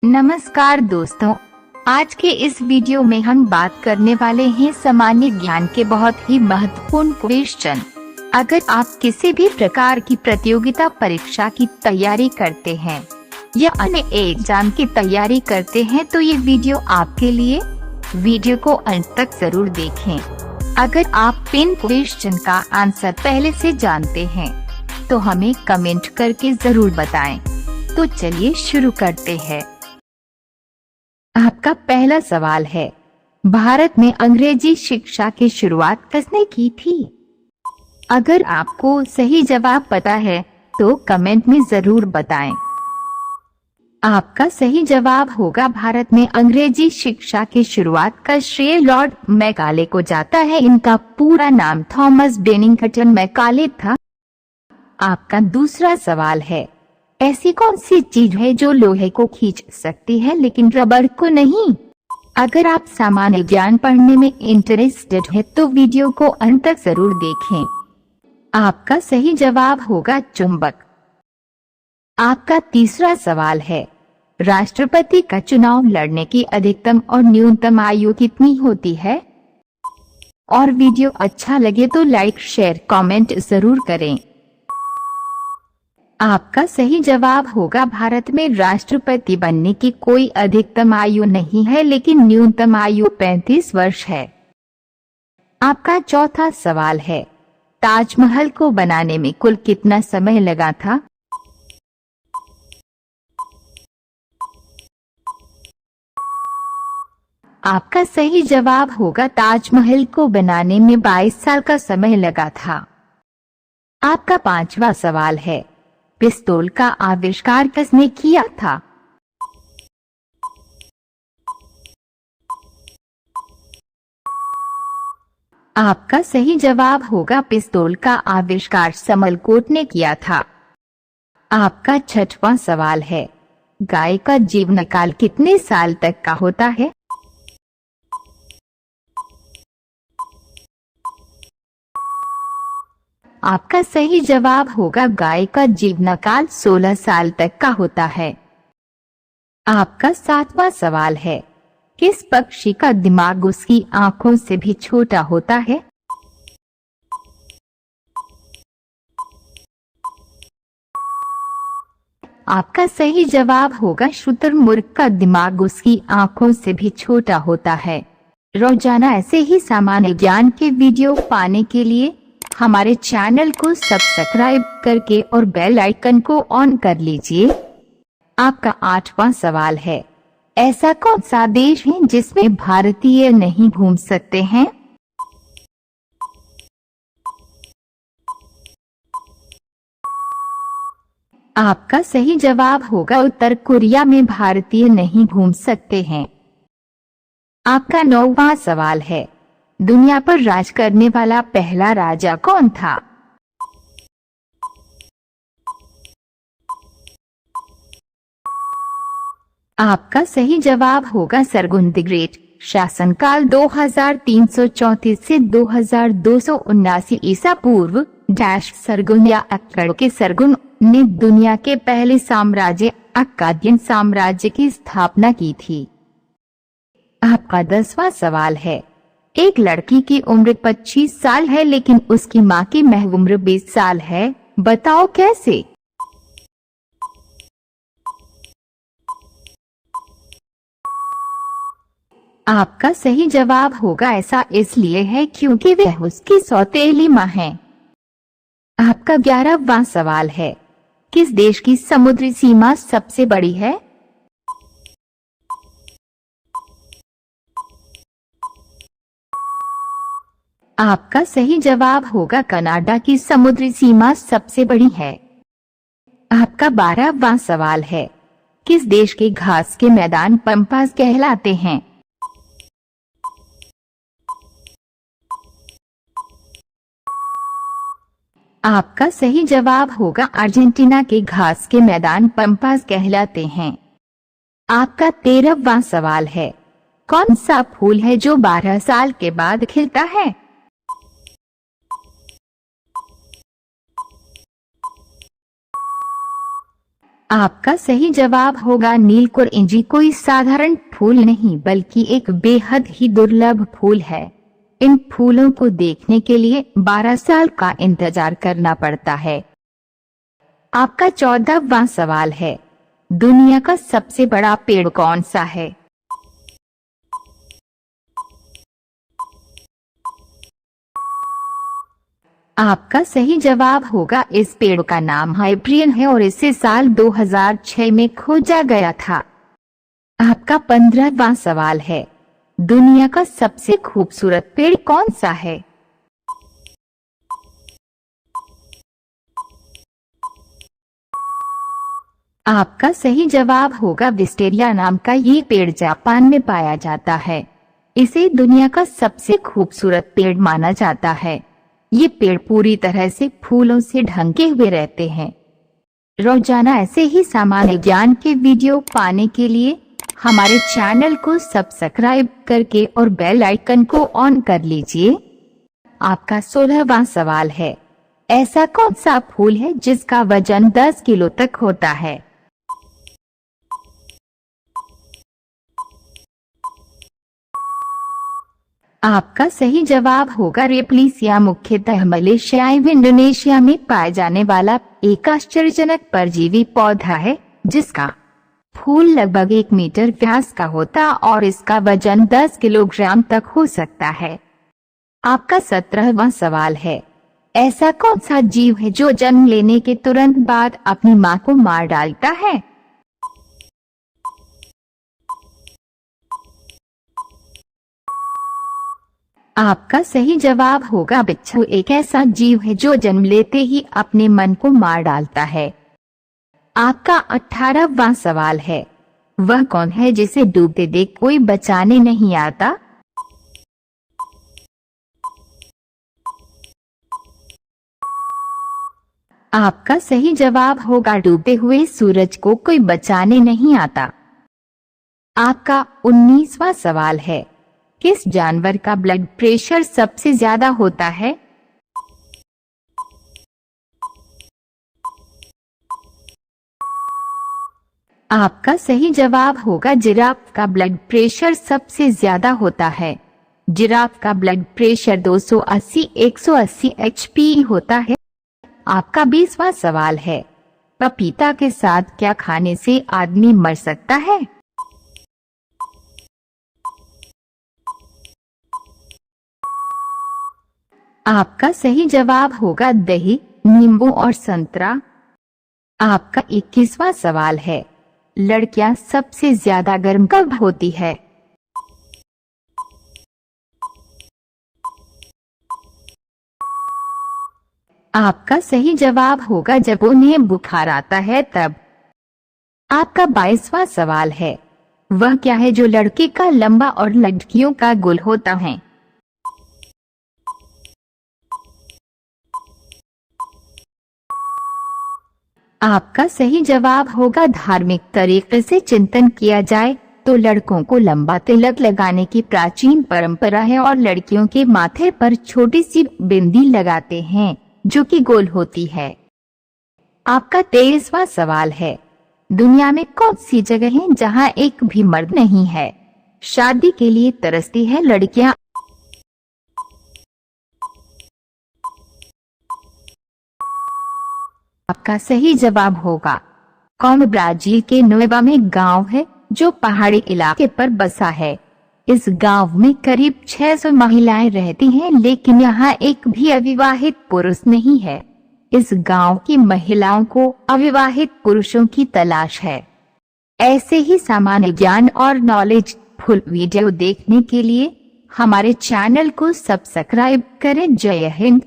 नमस्कार दोस्तों, आज के इस वीडियो में हम बात करने वाले हैं सामान्य ज्ञान के बहुत ही महत्वपूर्ण क्वेश्चन। अगर आप किसी भी प्रकार की प्रतियोगिता परीक्षा की तैयारी करते हैं या अन्य एग्जाम की तैयारी करते हैं तो ये वीडियो आपके लिए। वीडियो को अंत तक जरूर देखें। अगर आप इन क्वेश्चन का आंसर पहले से जानते हैं तो हमें कमेंट करके जरूर बताएं। तो चलिए शुरू करते हैं। आपका पहला सवाल है, भारत में अंग्रेजी शिक्षा की शुरुआत किसने की थी? अगर आपको सही जवाब पता है तो कमेंट में जरूर बताएं। आपका सही जवाब होगा भारत में अंग्रेजी शिक्षा की शुरुआत का श्रेय लॉर्ड मैकाले को जाता है। इनका पूरा नाम थॉमस बेनिंगटन मैकाले था। आपका दूसरा सवाल है, ऐसी कौन सी चीज है जो लोहे को खींच सकती है लेकिन रबर को नहीं? अगर आप सामान्य ज्ञान पढ़ने में इंटरेस्टेड है तो वीडियो को अंत तक जरूर देखें। आपका सही जवाब होगा चुंबक। आपका तीसरा सवाल है, राष्ट्रपति का चुनाव लड़ने की अधिकतम और न्यूनतम आयु कितनी होती है? और वीडियो अच्छा लगे तो लाइक शेयर कमेंट जरूर करें। आपका सही जवाब होगा भारत में राष्ट्रपति बनने की कोई अधिकतम आयु नहीं है लेकिन न्यूनतम आयु 35 वर्ष है। आपका चौथा सवाल है, ताजमहल को बनाने में कुल कितना समय लगा था? आपका सही जवाब होगा ताजमहल को बनाने में 22 साल का समय लगा था। आपका पांचवा सवाल है, पिस्तौल का आविष्कार किसने किया था? आपका सही जवाब होगा पिस्तौल का आविष्कार समलकोट ने किया था। आपका छठवां सवाल है, गाय का जीवनकाल कितने साल तक का होता है? आपका सही जवाब होगा गाय का जीवनकाल 16 साल तक का होता है। आपका सातवां सवाल है, किस पक्षी का दिमाग उसकी आंखों से भी छोटा होता है? आपका सही जवाब होगा शुतुरमुर्ग का दिमाग उसकी आंखों से भी छोटा होता है। रोजाना ऐसे ही सामान्य ज्ञान के वीडियो पाने के लिए हमारे चैनल को सब्सक्राइब करके और बेल आइकन को ऑन कर लीजिए। आपका आठवां सवाल है, ऐसा कौन सा देश है जिसमें भारतीय नहीं घूम सकते हैं? आपका सही जवाब होगा उत्तर कोरिया में भारतीय नहीं घूम सकते हैं। आपका नौवां सवाल है, दुनिया पर राज करने वाला पहला राजा कौन था? आपका सही जवाब होगा सरगुन द ग्रेट। शासनकाल 2334 से 2279 ईसा पूर्व। सरगुन या अक्कड़ के सरगुन ने दुनिया के पहले साम्राज्य अक्कादियन साम्राज्य की स्थापना की थी। आपका 10वां सवाल है, एक लड़की की उम्र 25 साल है लेकिन उसकी माँ की महज उम्र 20 साल है, बताओ कैसे? आपका सही जवाब होगा ऐसा इसलिए है क्योंकि वह उसकी सौतेली माँ है। आपका 11वां सवाल है, किस देश की समुद्री सीमा सबसे बड़ी है? आपका सही जवाब होगा कनाडा की समुद्री सीमा सबसे बड़ी है। आपका 12वां सवाल है, किस देश के घास के मैदान पंपास कहलाते हैं? आपका सही जवाब होगा अर्जेंटीना के घास के मैदान पंपास कहलाते हैं। आपका 13वां सवाल है, कौन सा फूल है जो 12 साल के बाद खिलता है? आपका सही जवाब होगा नीलकुरिंजी कोई साधारण फूल नहीं बल्कि एक बेहद ही दुर्लभ फूल है। इन फूलों को देखने के लिए 12 साल का इंतजार करना पड़ता है। आपका 14वां सवाल है, दुनिया का सबसे बड़ा पेड़ कौन सा है? आपका सही जवाब होगा इस पेड़ का नाम हाइब्रियन है और इसे साल 2006 में खोजा गया था। आपका 15वां सवाल है, दुनिया का सबसे खूबसूरत पेड़ कौन सा है? आपका सही जवाब होगा विस्टेरिया नाम का ये पेड़ जापान में पाया जाता है। इसे दुनिया का सबसे खूबसूरत पेड़ माना जाता है। ये पेड़ पूरी तरह से फूलों से ढंके हुए रहते हैं। रोजाना ऐसे ही सामान्य ज्ञान के वीडियो पाने के लिए हमारे चैनल को सब्सक्राइब करके और बेल आइकन को ऑन कर लीजिए। आपका 16वां सवाल है, ऐसा कौन सा फूल है जिसका वजन 10 किलो तक होता है? आपका सही जवाब होगा रेपलीसिया मुख्यतः मलेशिया एवं इंडोनेशिया में पाए जाने वाला एक आश्चर्यजनक परजीवी पौधा है जिसका फूल लगभग 1 मीटर व्यास का होता और इसका वजन 10 किलोग्राम तक हो सकता है। आपका 17वां सवाल है, ऐसा कौन सा जीव है जो जन्म लेने के तुरंत बाद अपनी मां को मार डालता है? आपका सही जवाब होगा बिच्छू एक ऐसा जीव है जो जन्म लेते ही अपने मन को मार डालता है। आपका 18वां सवाल है, वह कौन है जिसे डूबते देख कोई बचाने नहीं आता? आपका सही जवाब होगा डूबते हुए सूरज को कोई बचाने नहीं आता। आपका 19वां सवाल है, किस जानवर का ब्लड प्रेशर सबसे ज्यादा होता है? आपका सही जवाब होगा जिराफ का ब्लड प्रेशर सबसे ज्यादा होता है। जिराफ का ब्लड प्रेशर 280-180 HP होता है। आपका 20वां सवाल है, पपीता के साथ क्या खाने से आदमी मर सकता है? आपका सही जवाब होगा दही, नींबू और संतरा। आपका 21वां सवाल है, लड़कियां सबसे ज्यादा गर्म कब होती है? आपका सही जवाब होगा जब उन्हें बुखार आता है तब। आपका 22वां सवाल है, वह क्या है जो लड़के का लंबा और लड़कियों का गोल होता है? आपका सही जवाब होगा धार्मिक तरीके से चिंतन किया जाए तो लड़कों को लंबा तिलक लगाने की प्राचीन परंपरा है और लड़कियों के माथे पर छोटी सी बिंदी लगाते हैं जो कि गोल होती है। आपका 23वां सवाल है, दुनिया में कौन सी जगह है जहां एक भी मर्द नहीं है? शादी के लिए तरसती है लड़कियां। आपका सही जवाब होगा कौम ब्राजील के नोएबा में गांव है जो पहाड़ी इलाके पर बसा है। इस गांव में करीब 600 महिलाएं रहती हैं लेकिन यहाँ एक भी अविवाहित पुरुष नहीं है। इस गांव की महिलाओं को अविवाहित पुरुषों की तलाश है। ऐसे ही सामान्य ज्ञान और नॉलेज फुल वीडियो देखने के लिए हमारे चैनल को सब्सक्राइब करें। जय हिंद।